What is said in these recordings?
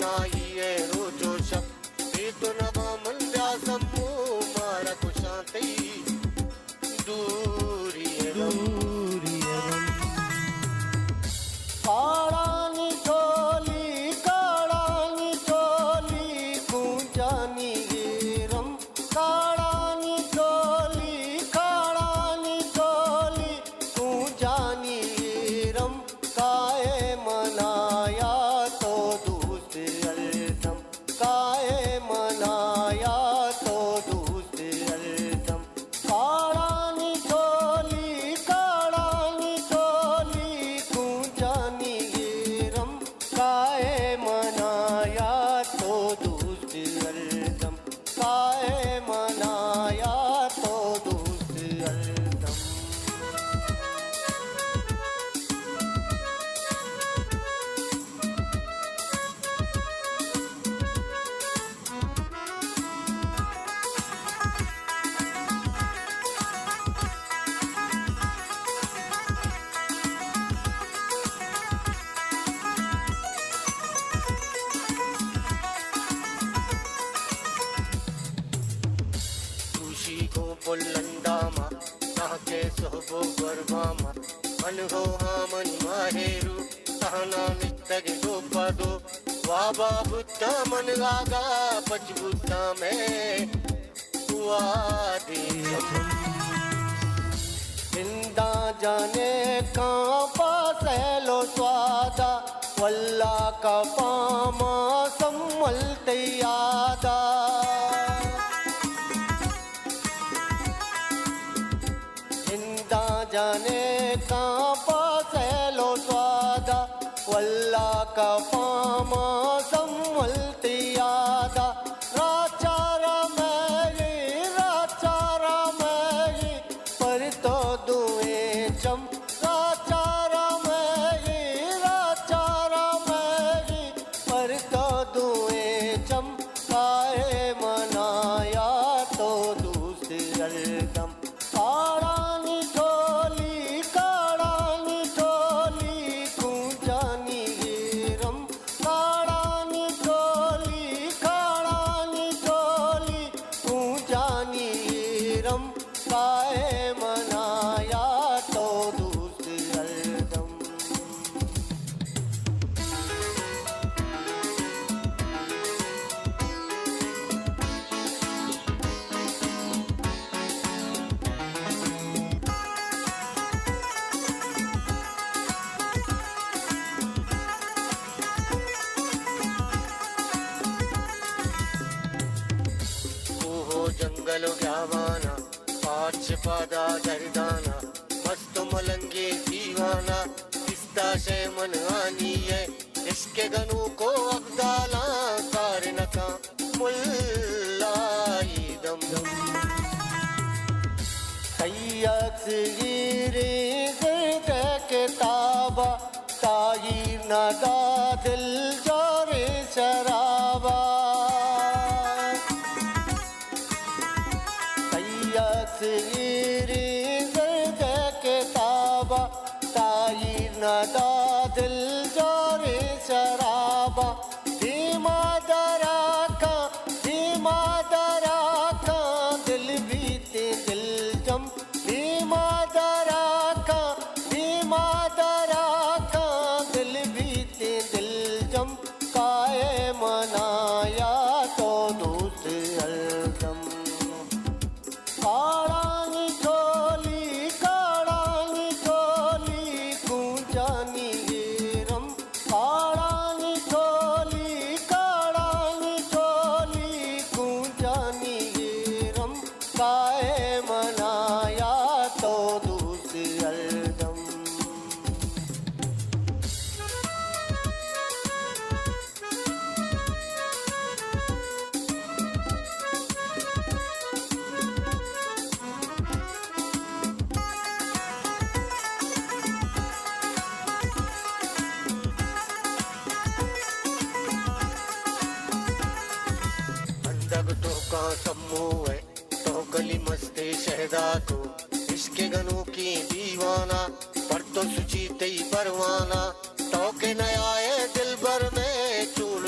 नाहिये रोजो शब तो नवा मंद्या सम्मू मारा को शांति दूरी काळानी टोली कुंजानी गिरम काळानी टोली कुंजानी गिरम काये मनाया तो दूस्त अलदम काये मनाया तो दूस्त अलदम काळानी टोली कुंजानी गिरम काये मनाया तो दूस्त अलदम काये मनाया तो दूस्त अलदम खुशी को बुलंदामा ताके सोबो बरमामा मन हो हामन माहेरु सहना नित्तगे दोपदो वाबा बुत्ता मन गागा पचबुत्ता में हुआ दे जिंदा जाने कहाँ पासलो स्वादा वल्ला का पामा सम्मलते यादा जिंदा जाने कहाँ पासलो स्वादा वल्ला का पामा सम्मलते यादा राचारा मेरी पर तो दुए चम राचारा मेरी पर तो दुए चम काये मनाया तो दूस्त अलदम काळानी टोली कुंजानी गिरम काळानी टोली कुंजानी गिरम काये मनाया तो दूस्त अलदम हो जंगल ग्यावाना पाच पादा दरदाना मस्त मलंगे दीवाना किस्ता शे मन आनी है इसके गनू को अब्दाला कारनका मुल्लाई दम सैयद किताबा ताहिर नदा दिल जोरे शराबा सैयद किताबा ताहिर नदा दिल जोरे शराबा धीमा दरा का दिल बीते दिल जम धीमा दरा का दिल बीते दिल जम काये मनाया तो दूस्त अलदम काळानी टोली कुंजानी गिरम काळानी टोली कुंजानी गिरम काये मनाया तो दूस्त अलदम का सम्मू है तो गली मस्ते शहदा को इसके गनों की दीवाना पर तो सुची तई परवाना तो के नया है दिल भर में चूल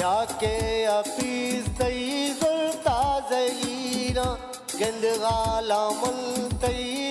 Dake apis dai zul ta zaira gand gala mal tai